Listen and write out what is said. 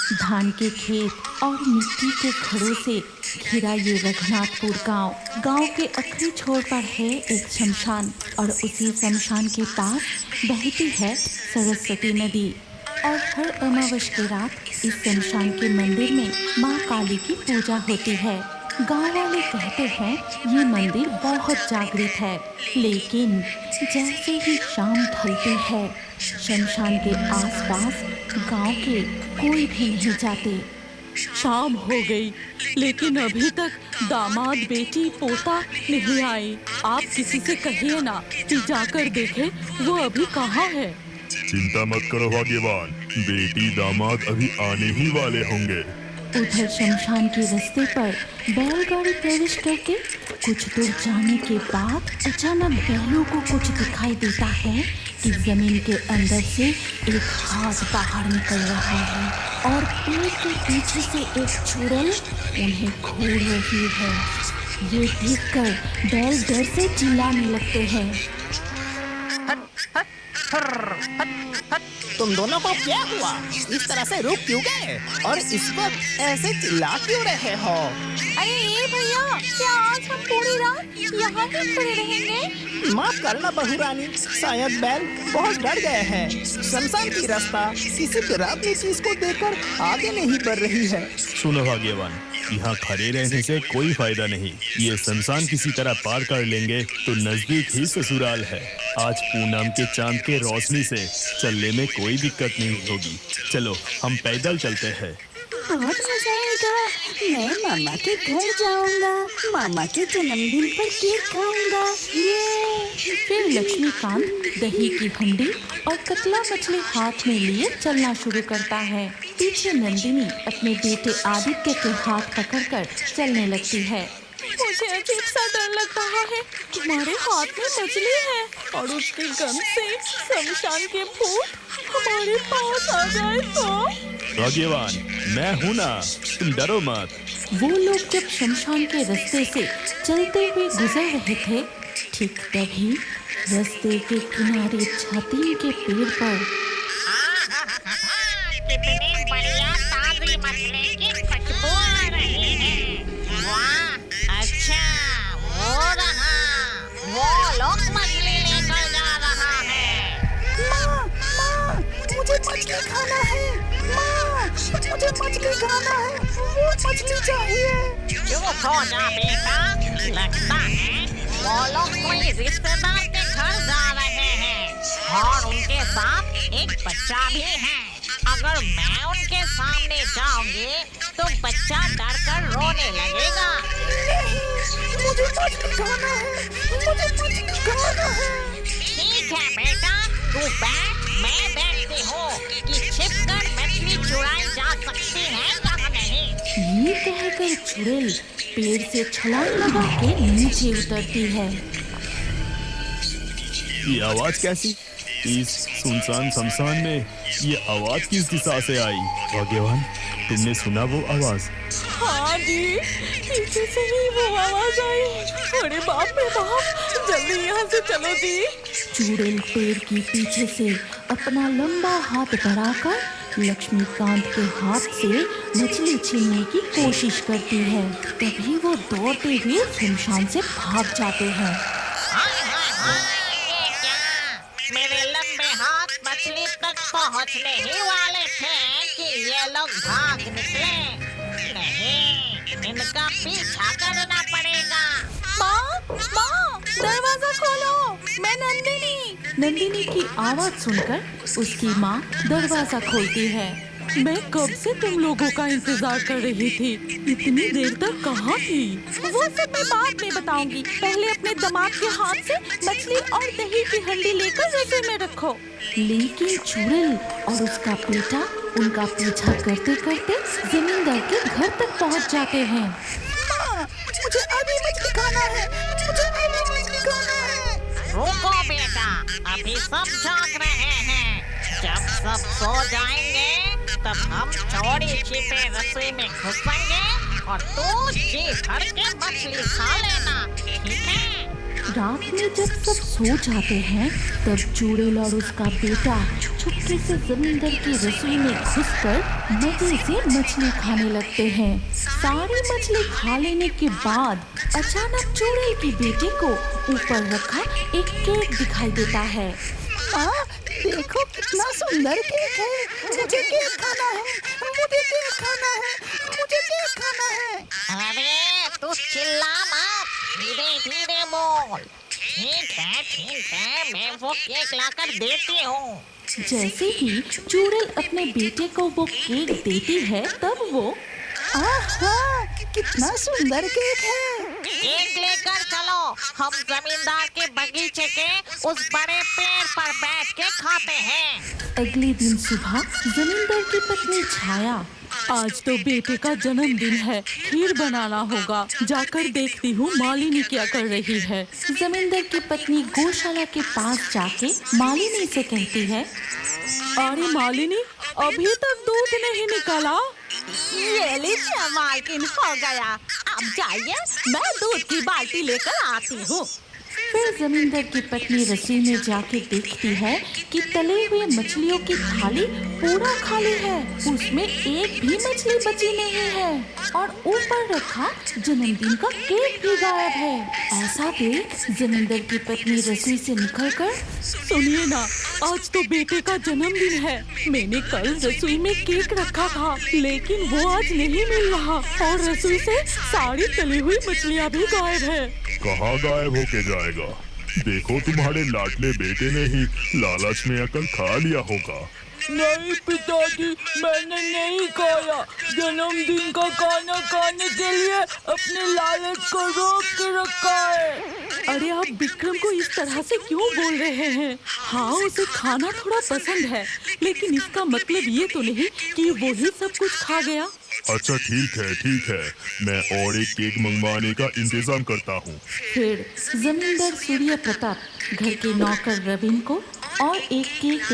धान के खेत और मिट्टी के घरों से घिरा ये रघुनाथपुर गांव के आखिरी छोर पर है एक शमशान और उसी शमशान के पास बहती है सरस्वती नदी। और हर अमावस की रात इस शमशान के मंदिर में माँ काली की पूजा होती है। गांव वाले कहते हैं ये मंदिर बहुत जागृत है, लेकिन जैसे ही शाम ढलती है शमशान के आसपास गांव के कोई भी नहीं जाते। शाम हो गई लेकिन अभी तक दामाद बेटी पोता नहीं आए। आप किसी से कहिए ना कि जाकर देखे वो अभी कहाँ है। चिंता मत करो भाग्यवान, बेटी दामाद अभी आने ही वाले होंगे। उधर शमशान के रास्ते पर बैलगाड़ी प्रवेश करके कुछ दूर जाने के बाद अचानक बैलों को कुछ दिखाई देता है कि जमीन के अंदर से एक हाथ बाहर निकल रहा है और पेड़ के पीछे से एक चुड़ैल उन्हें घूर रही है। ये देखकर बैल डर से चिल्लाने लगते हैं। तुम दोनों को क्या हुआ? इस तरह से रुक क्यों गए और इस वक्त ऐसे चिल्ला क्यों रहे हो? अरे ये भैया, क्या आज हम पूरी रात यहाँ ही खड़े रहेंगे? माफ करना बहू रानी, शायद बैल बहुत डर गए हैं। शमशान की रास्ता किसी डरावनी चीज को देखकर आगे नहीं बढ़ रही है। सुनो भाग्यवान, यहाँ खड़े रहने से कोई फायदा नहीं। ये शमशान किसी तरह पार कर लेंगे तो नजदीक ही ससुराल है। आज पूनम के चांद के रोशनी से चलने में कोई दिक्कत नहीं होगी। चलो हम पैदल चलते हैं। बहुत मजा आएगा। मैं मामा के घर जाऊंगा, मामा के जन्मदिन पर केक खाऊंगा। ये फिर लक्ष्मीकांत दही की हंडी और कतला मछली हाथ में लिए चलना शुरू करता है। पीछे नंदिनी अपने बेटे आदित्य के हाथ पकड़कर चलने लगती है। मुझे अजीब सा डर लग रहा है। तुम्हारे हाथ में मछली है और उसकी गंध से शमशान के भूत हमारे पास आ जाए तो। भाग्यवान, मैं हूँ ना, तुम डरो मत। वो लोग जब शमशान के रास्ते से चलते हुए गुजर रहे थे, ठीक तभी रास्ते के किनारे छातीन के पेड़ पर कितनी बढ़िया ताजी मछली की खुशबू आ रही है। वाह, अच्छा वो रहा, वो लोग मछली लेकर जा रहा है। माँ, मुझे मछली खाना है। माँ, मुझे मछली खाना है। वो मछली चाहिए। चुप हो जा बेटा, लगता है वो लोग कोई रिश्तेदार के घर जा रहे हैं और उनके साथ एक बच्चा भी है। अगर मैं उनके सामने जाऊंगी तो बच्चा डरकर रोने लगेगा। नहीं, मुझे मछली खाना है। मुझे मछली खाना है। ठीक है बेटा, तू बैठ, मैं देखती हूँ कि छिपकर मछली चुराई जा सकती है या नहीं। ये कहकर चुड़ैल पेड़ से छलांग लगा के नीचे उतरती है। ये आवाज कैसी? इस सुनसान शमशान में ये आवाज किस दिशा से आई? भाग्यवान, तुमने सुना वो आवाज? हाँ जी, पीछे से ही वो आवाज आई। अरे बाप रे बाप, जल्दी यहाँ से चलो जी। चुड़ैल पेड़ की पीछे से अपना लंबा हाथ बढ़ाकर लक्ष्मीकांत के हाथ से मछली छीनने की कोशिश करती है। तभी वो दौड़ते हुए शमशान से भाग जाते हैं। हाय हाय हाय, ये क्या? मेरे लंबे हाथ मछली तक पहुंचने ही वाले थे कि ये लोग भाग निकले। नहीं, इनका पीछा करना पड़ेगा। माँ, दरवाजा खोलो, मैं नंदिनी। नंदिनी की आवाज सुनकर उसकी माँ दरवाजा खोलती है। मैं कब से तुम लोगों का इंतजार कर रही थी। इतनी देर तक कहाँ थी? वो सब मैं बाद में बताऊंगी। पहले अपने दामाद के हाथ से मछली और दही की हंडी लेकर रसोई में रखो। लेकिन चुड़ैल और उसका बेटा उनका पीछा करते करते जमींदार के घर तक पहुँच जाते हैं। माँ, मुझे अभी मछली खाना है। मुझे अभी मछली खाना है। रुको बेटा, अभी सब जाग रहे हैं। जब सब सो जाएंगे तब हम चोरी छिपे रसोई में घुसेंगे और तू जी भर के मछली खा लेना, ठीक है? रात में जब सब सो जाते हैं तब चुड़ैल और उसका बेटा चुपके से जमींदार की रसोई में घुसकर मजे से मछली खाने लगते हैं। सारी मछली खा लेने के बाद अचानक चुड़ैल की बेटे को ऊपर रखा एक केक दिखाई देता है। देखो कितना सुंदर केक है। मुझे केक खाना है, मुझे केक खाना है, मुझे केक खाना है। अरे तू चिल्ला मत, धीरे धीरे बोल। ठीक है, मैं वो केक लाकर देती हूँ। जैसे ही चुड़ैल अपने बेटे को वो केक देती है तब वो आहा, कितना सुंदर केक है। केक लेकर चलो, हम जमींदार के बगीचे के उस बड़े पेड़ पर बैठ के खाते हैं। अगले दिन सुबह जमींदार की पत्नी छाया, आज तो बेटे का जन्मदिन है, खीर बनाना होगा, जाकर देखती हूँ मालिनी क्या कर रही है। जमींदार की पत्नी गौशाला के पास जाके मालिनी से कहती है, अरे मालिनी, अभी तक दूध नहीं निकला। ये लीजिए मालकिन, हो गया। अब जाइए, मैं दूध की बाल्टी लेकर आती हूँ। फिर जमींदार की पत्नी रसोई में जाके देखती है कि तले हुए मछलियों की थाली पूरा खाली है, उसमें एक भी मछली बची नहीं है और ऊपर रखा जन्मदिन का केक भी गायब है। ऐसा देख जमींदार की पत्नी रसोई से निकलकर, सुनिए ना, आज तो बेटे का जन्मदिन है, मैंने कल रसोई में केक रखा था लेकिन वो आज नहीं मिल रहा और रसोई से सारी तली हुई मछलियाँ भी गायब है। कहाँ गायब होके जाएगा? देखो तुम्हारे लाडले बेटे ने ही लालच में आकर खा लिया होगा। नहीं पिताजी, मैंने नहीं खाया। जन्मदिन का खाना खाने के लिए अपने लालच को रोक के रखा है। अरे आप विक्रम को इस तरह से क्यों बोल रहे हैं? हाँ, उसे खाना थोड़ा पसंद है लेकिन इसका मतलब ये तो नहीं कि वो ही सब कुछ खा गया। अच्छा ठीक है, मैं और एक केक मंगवाने का इंतजाम करता हूँ। फिर जमींदार सूर्य प्रताप घर के नौकर रविन को और एक केक